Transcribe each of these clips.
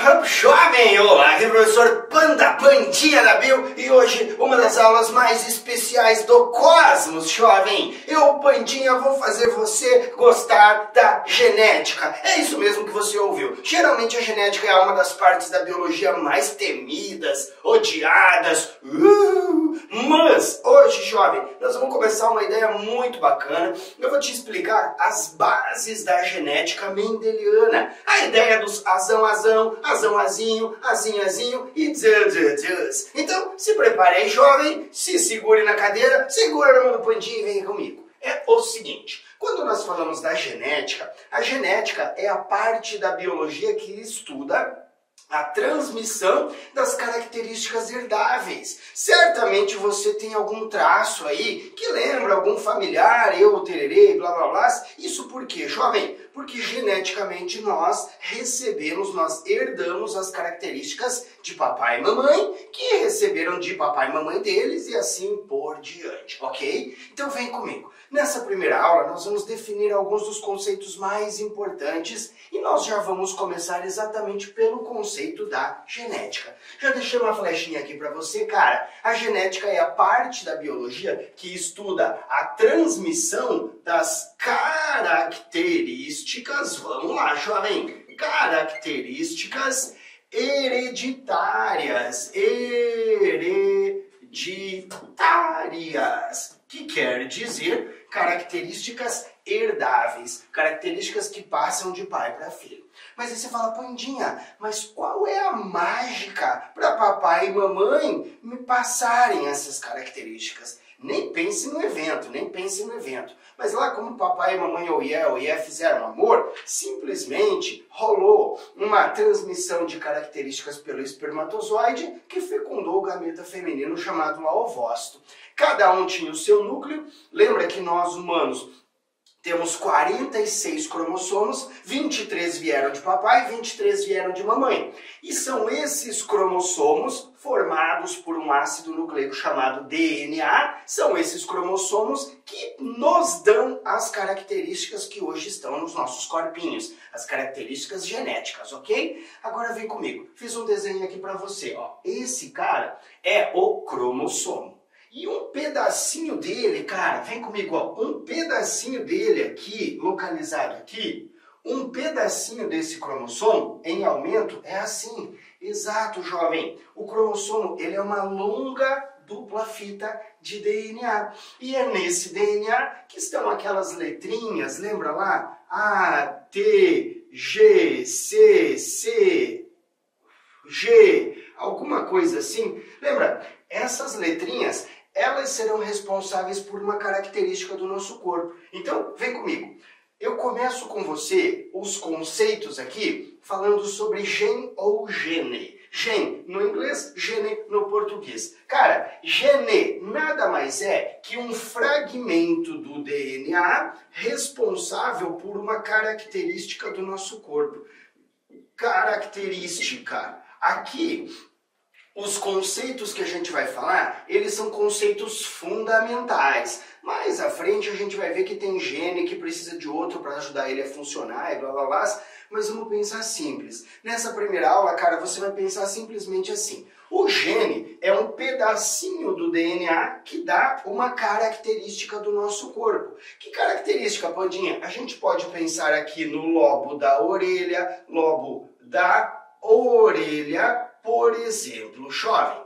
Jovem, olá, aqui é o professor Pandinha da Bio e hoje uma das aulas mais especiais do Cosmos, jovem. Eu, Pandinha, vou fazer você gostar da genética. É isso mesmo que você ouviu. Geralmente a genética é uma das partes da biologia mais temidas, odiadas. Mas hoje, jovem, nós vamos começar uma ideia muito bacana. Eu vou te explicar as bases da genética mendeliana. A ideia dos azão, azinho e dzz. Então, se prepare aí, jovem, se segure na cadeira, segura na mão do Pandinha e vem comigo. É o seguinte, quando nós falamos da genética, a genética é a parte da biologia que estuda a transmissão das características herdáveis. Certamente você tem algum traço aí que lembra algum familiar, eu, tererê, blá blá blá. Isso por quê, jovem? Porque geneticamente nós herdamos as características de papai e mamãe, que receberam de papai e mamãe deles e assim por diante, ok? Então vem comigo. Nessa primeira aula nós vamos definir alguns dos conceitos mais importantes e nós já vamos começar exatamente pelo conceito da genética. Já deixei uma flechinha aqui para você, cara. A genética é a parte da biologia que estuda a transmissão das características, vamos lá, jovem, características hereditárias, que quer dizer características herdáveis, características que passam de pai para filho. Mas aí você fala, Pandinha, mas qual é a mágica para papai e mamãe me passarem essas características? Nem pense no evento, Mas lá como papai e mamãe Oiê fizeram amor, simplesmente rolou uma transmissão de características pelo espermatozoide que fecundou o gameta feminino chamado ovócito. Cada um tinha o seu núcleo. Lembra que nós humanos temos 46 cromossomos, 23 vieram de papai, 23 vieram de mamãe. E são esses cromossomos formados por um ácido nucleico chamado DNA, são esses cromossomos que nos dão as características que hoje estão nos nossos corpinhos, as características genéticas, ok? Agora vem comigo, fiz um desenho aqui para você, ó. Esse cara é o cromossomo. E um pedacinho dele, cara, vem comigo, ó, um pedacinho dele aqui, localizado aqui, um pedacinho desse cromossomo em aumento é assim. Exato, jovem. O cromossomo, ele é uma longa dupla fita de DNA. E é nesse DNA que estão aquelas letrinhas, lembra lá? A, T, G, C, C, G, alguma coisa assim. Lembra? Essas letrinhas, elas serão responsáveis por uma característica do nosso corpo. Então, vem comigo. Eu começo com você os conceitos aqui falando sobre gen ou gene. Gen no inglês, gene no português. Cara, gene nada mais é que um fragmento do DNA responsável por uma característica do nosso corpo. Característica. Aqui, os conceitos que a gente vai falar, eles são conceitos fundamentais. Mais à frente a gente vai ver que tem gene que precisa de outro para ajudar ele a funcionar e blá blá blá. Mas vamos pensar simples. Nessa primeira aula, cara, você vai pensar simplesmente assim. O gene é um pedacinho do DNA que dá uma característica do nosso corpo. Que característica, Pandinha? A gente pode pensar aqui no lobo da orelha, por exemplo, jovem.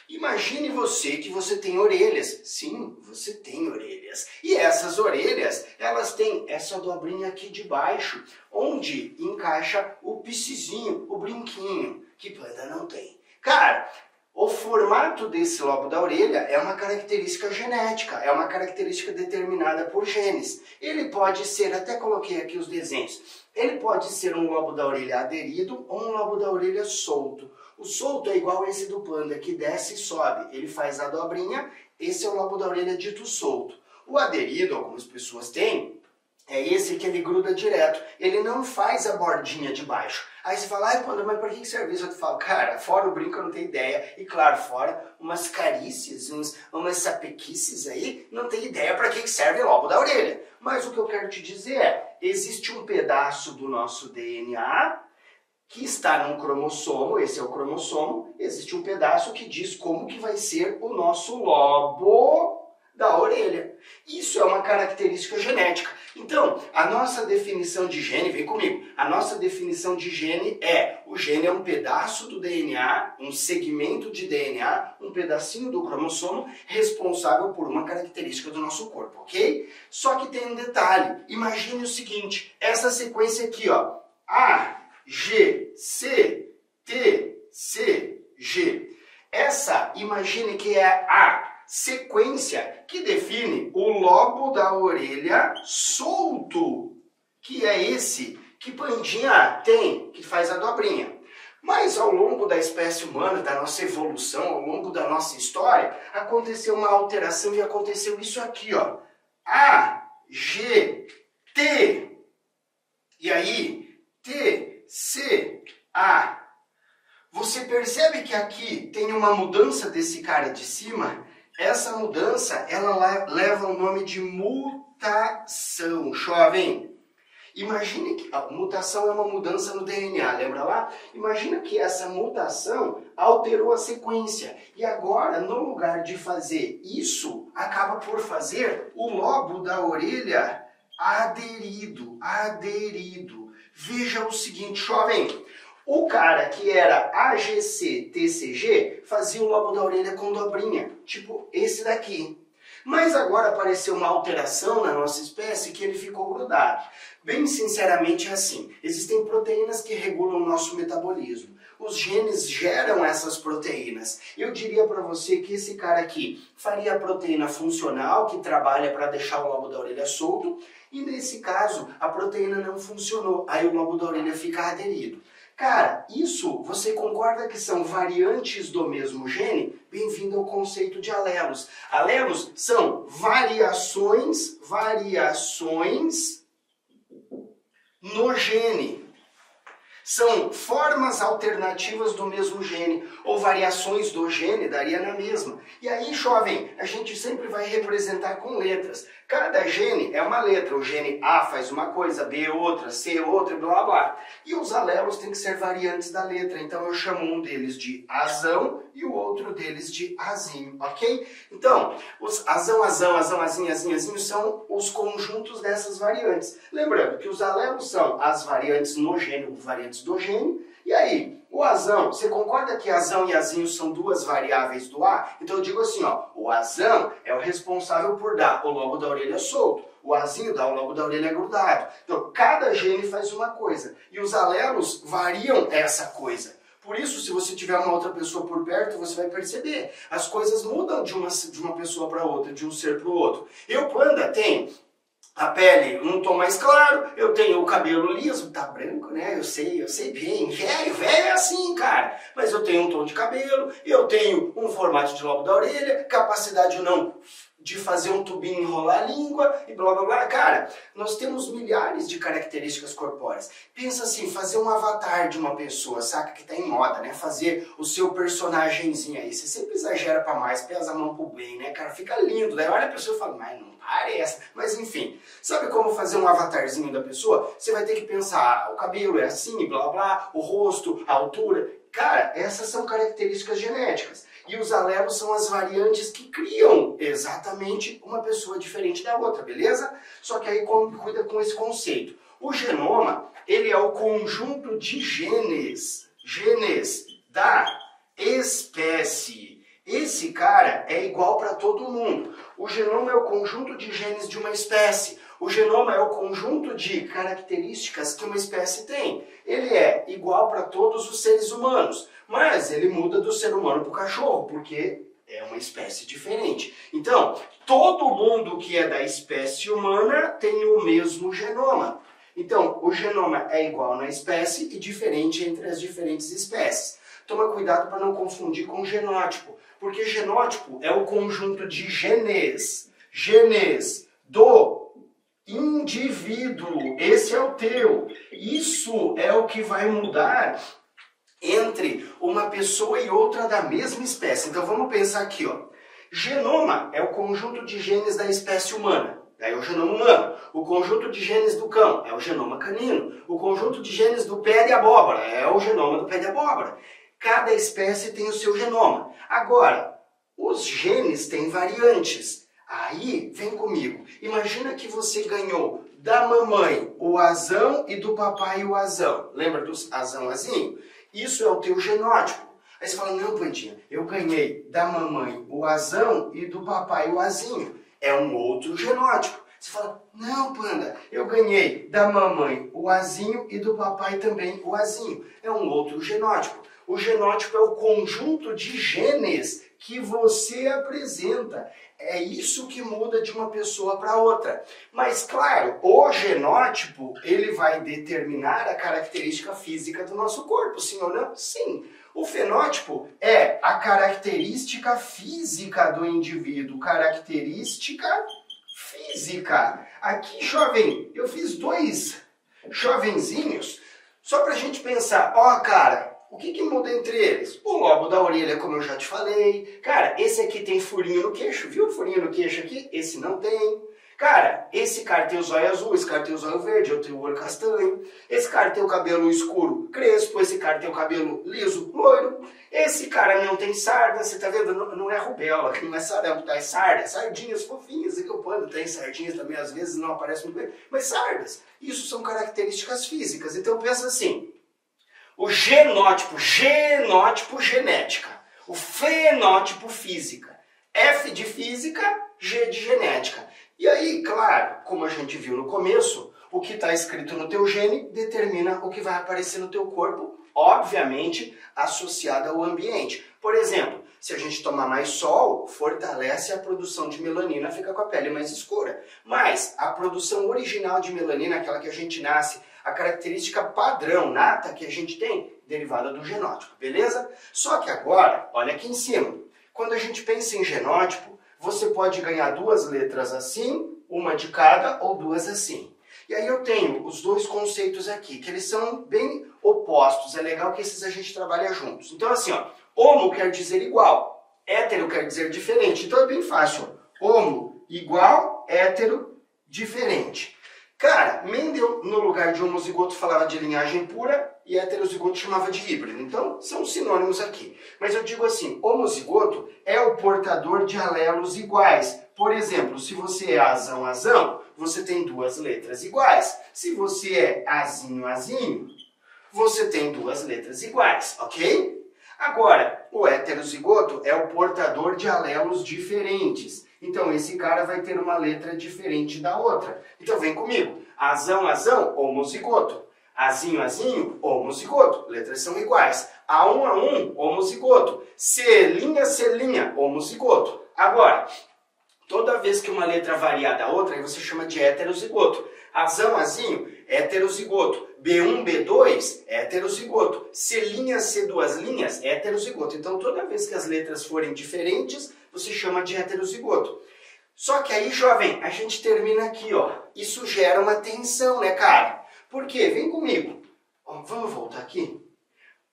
Imagine você que você tem orelhas. Sim, você tem orelhas. E essas orelhas, elas têm essa dobrinha aqui de baixo, onde encaixa o picizinho, o brinquinho, que Panda não tem. Cara, o formato desse lobo da orelha é uma característica genética, é uma característica determinada por genes. Ele pode ser, até coloquei aqui os desenhos, ele pode ser um lobo da orelha aderido ou um lobo da orelha solto. O solto é igual esse do panda, que desce e sobe. Ele faz a dobrinha, esse é o lobo da orelha dito solto. O aderido, algumas pessoas têm, é esse que ele gruda direto. Ele não faz a bordinha de baixo. Aí você fala, ai panda, mas para que serve isso? Eu te falo, cara, fora o brinco eu não tenho ideia. E claro, fora umas carícias, umas sapequices aí, não tem ideia para que serve o lobo da orelha. Mas o que eu quero te dizer é, existe um pedaço do nosso DNA que está num cromossomo, esse é o cromossomo, existe um pedaço que diz como que vai ser o nosso lobo da orelha. Isso é uma característica genética. Então, a nossa definição de gene, vem comigo, a nossa definição de gene é, o gene é um pedaço do DNA, um segmento de DNA, um pedacinho do cromossomo responsável por uma característica do nosso corpo, ok? Só que tem um detalhe, imagine o seguinte, essa sequência aqui, ó, A, G, C, T, C, G. Essa, imagine que é a sequência que define o lobo da orelha solto, que é esse que Pandinha tem, que faz a dobrinha. Mas ao longo da espécie humana, da nossa evolução, ao longo da nossa história, aconteceu uma alteração e aconteceu isso aqui, ó. A, G, T. E aí, T, C, A. Você percebe que aqui tem uma mudança desse cara de cima? Essa mudança, ela leva o nome de mutação, jovem. Imagine que a mutação é uma mudança no DNA, lembra lá? Imagina que essa mutação alterou a sequência. E agora, no lugar de fazer isso, acaba por fazer o lobo da orelha aderido. Veja o seguinte, jovem. O cara que era AGC, TCG, fazia o lobo da orelha com dobrinha, tipo esse daqui. Mas agora apareceu uma alteração na nossa espécie que ele ficou grudado. Bem sinceramente é assim, existem proteínas que regulam o nosso metabolismo. Os genes geram essas proteínas. Eu diria para você que esse cara aqui faria a proteína funcional, que trabalha para deixar o lobo da orelha solto, e nesse caso a proteína não funcionou, aí o lobo da orelha fica aderido. Cara, isso você concorda que são variantes do mesmo gene? Bem-vindo ao conceito de alelos. Alelos são variações no gene. São formas alternativas do mesmo gene, ou variações do gene, daria na mesma. E aí, jovem, a gente sempre vai representar com letras. Cada gene é uma letra. O gene A faz uma coisa, B outra, C outra, blá blá. E os alelos têm que ser variantes da letra. Então eu chamo um deles de azão e o outro deles de azinho, ok? Então, os azão, azinho são os conjuntos dessas variantes. Lembrando que os alelos são as variantes no gene, variantes do gene. E aí, o azão, você concorda que azão e azinho são duas variáveis do A? Então eu digo assim, ó, o azão é o responsável por dar o lobo da orelha solto, o azinho dá o lobo da orelha grudado. Então cada gene faz uma coisa e os alelos variam essa coisa. Por isso, se você tiver uma outra pessoa por perto, você vai perceber. As coisas mudam de uma pessoa para outra, de um ser para o outro. Eu, Panda, tenho a pele num tom mais claro, eu tenho o cabelo liso, tá branco, né? Eu sei bem. Velho é assim, cara. Mas eu tenho um tom de cabelo, eu tenho um formato de lobo da orelha, capacidade ou não de fazer um tubinho enrolar a língua e blá blá blá. Cara, nós temos milhares de características corpóreas. Pensa assim, fazer um avatar de uma pessoa, saca? Que tá em moda, né? Fazer o seu personagemzinho aí. Você sempre exagera pra mais, pesa a mão pro bem, né, cara? Fica lindo. Daí olha a pessoa e fala, mas não parece. Mas enfim, sabe como fazer um avatarzinho da pessoa? Você vai ter que pensar, o cabelo é assim, blá blá, o rosto, a altura. Cara, essas são características genéticas. E os alelos são as variantes que criam exatamente uma pessoa diferente da outra, beleza? Só que aí cuida com esse conceito. O genoma, ele é o conjunto de genes da espécie. Esse cara é igual para todo mundo. O genoma é o conjunto de genes de uma espécie. O genoma é o conjunto de características que uma espécie tem. Ele é igual para todos os seres humanos, mas ele muda do ser humano para o cachorro, porque é uma espécie diferente. Então, todo mundo que é da espécie humana tem o mesmo genoma. Então, o genoma é igual na espécie e diferente entre as diferentes espécies. Toma cuidado para não confundir com genótipo, porque genótipo é o conjunto de genes do indivíduo. Esse é o teu. Isso é o que vai mudar entre uma pessoa e outra da mesma espécie. Então vamos pensar aqui, ó. Genoma é o conjunto de genes da espécie humana. daí é o genoma humano. O conjunto de genes do cão é o genoma canino. O conjunto de genes do pé de abóbora é o genoma do pé de abóbora. Cada espécie tem o seu genoma. Agora, os genes têm variantes. Aí, vem comigo. Imagina que você ganhou da mamãe o azão e do papai o azão. Lembra dos azão-azinho? Isso é o teu genótipo. Aí você fala, não, Pandinha, eu ganhei da mamãe o azão e do papai o azinho. É um outro genótipo. Você fala, não, Panda, eu ganhei da mamãe o azinho e do papai também o azinho. É um outro genótipo. O genótipo é o conjunto de genes que você apresenta. É isso que muda de uma pessoa para outra. Mas, claro, o genótipo, ele vai determinar a característica física do nosso corpo, sim ou não? Sim. O fenótipo é a característica física do indivíduo, característica física. Aqui, jovem, eu fiz 2 jovenzinhos só para a gente pensar, ó, cara, o que muda entre eles? O lobo da orelha, como eu já te falei. Cara, esse aqui tem furinho no queixo, viu o furinho no queixo aqui? Esse não tem. Cara, esse cara tem o zóio azul, esse cara tem o zóio verde, eu tenho o olho castanho. Esse cara tem o cabelo escuro, crespo, esse cara tem o cabelo liso, loiro. Esse cara não tem sarda, você tá vendo? Não é rubéola, que não é sarampo, tá? É sarda, sardinhas fofinhas, e que o panda tem sardinhas também, às vezes não aparece muito bem. Mas sardas, isso são características físicas. Então pensa assim, o genótipo, genética. O fenótipo, física. F de física, G de genética. E aí, claro, como a gente viu no começo, o que está escrito no teu gene determina o que vai aparecer no teu corpo, obviamente associado ao ambiente. Por exemplo, se a gente tomar mais sol, fortalece a produção de melanina, fica com a pele mais escura. Mas a produção original de melanina, aquela que a gente nasce, a característica padrão, nata, que a gente tem, derivada do genótipo, beleza? Só que agora, olha aqui em cima, quando a gente pensa em genótipo, você pode ganhar 2 letras assim, uma de cada, ou 2 assim. E aí eu tenho os 2 conceitos aqui, que eles são bem opostos. É legal que esses a gente trabalha juntos. Então assim, ó, homo quer dizer igual, hétero quer dizer diferente. Então é bem fácil, ó. Homo igual, hétero diferente. Cara, Mendel, no lugar de homozigoto, falava de linhagem pura e heterozigoto chamava de híbrido. Então, são sinônimos aqui. Mas eu digo assim, homozigoto é o portador de alelos iguais. Por exemplo, se você é azão, você tem 2 letras iguais. Se você é azinho, você tem 2 letras iguais, ok? Agora, o heterozigoto é o portador de alelos diferentes. Então, esse cara vai ter uma letra diferente da outra. Então, vem comigo. Azão, homozigoto. Azinho, homozigoto. Letras são iguais. A1, homozigoto. Celinha, homozigoto. Agora, toda vez que uma letra variar da outra, aí você chama de heterozigoto. Azinho, heterozigoto. B1, B2, heterozigoto. C', heterozigoto. Então, toda vez que as letras forem diferentes, você chama de heterozigoto. Só que aí, jovem, a gente termina aqui, ó. Isso gera uma tensão, né, cara? Por quê? Vem comigo. Ó, vamos voltar aqui.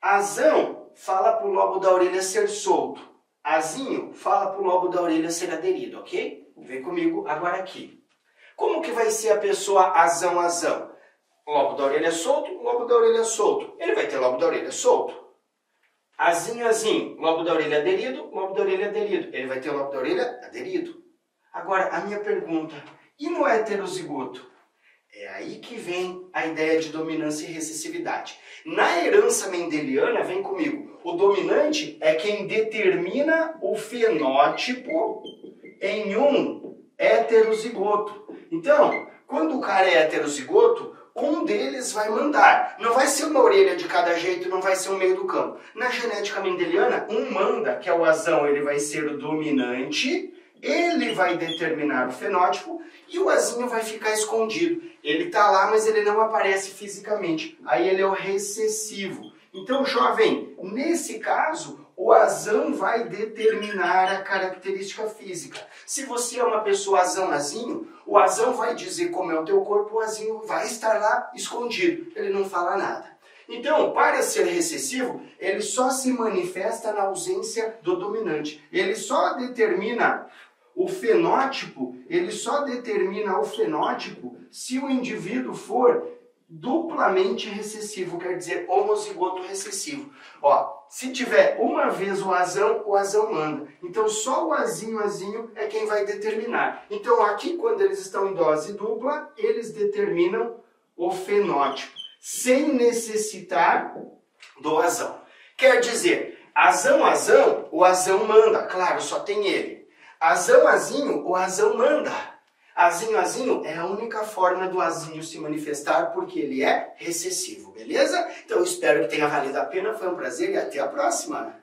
Azão fala pro lobo da orelha ser solto. Azinho fala pro lobo da orelha ser aderido, ok? Vem comigo agora aqui. Como que vai ser a pessoa azão? Lobo da orelha solto, lobo da orelha solto. Ele vai ter lobo da orelha solto. Azinho, lobo da orelha aderido, lobo da orelha aderido. Ele vai ter lobo da orelha aderido. Agora, a minha pergunta, e no heterozigoto? É aí que vem a ideia de dominância e recessividade. Na herança mendeliana, vem comigo, o dominante é quem determina o fenótipo em um heterozigoto. Então, quando o cara é heterozigoto, um deles vai mandar. Não vai ser uma orelha de cada jeito, não vai ser um meio do campo. Na genética mendeliana, um manda, que é o azão, ele vai ser o dominante, ele vai determinar o fenótipo e o azinho vai ficar escondido. Ele está lá, mas ele não aparece fisicamente. Aí ele é o recessivo. Então, jovem, nesse caso, o azão vai determinar a característica física. Se você é uma pessoa azão-azinho, o azão vai dizer como é o teu corpo, o azinho vai estar lá escondido. Ele não fala nada. Então, para ser recessivo, ele só se manifesta na ausência do dominante. Ele só determina O fenótipo, ele só determina o fenótipo se o indivíduo for duplamente recessivo, quer dizer, homozigoto recessivo. Ó, se tiver uma vez o azão manda. Então só o azinho é quem vai determinar. Então aqui, quando eles estão em dose dupla, eles determinam o fenótipo, sem necessitar do azão. Quer dizer, azão, o azão manda. Claro, só tem ele. Azão, azinho, o azão manda. Azinho é a única forma do azinho se manifestar porque ele é recessivo, beleza? Então eu espero que tenha valido a pena, foi um prazer e até a próxima!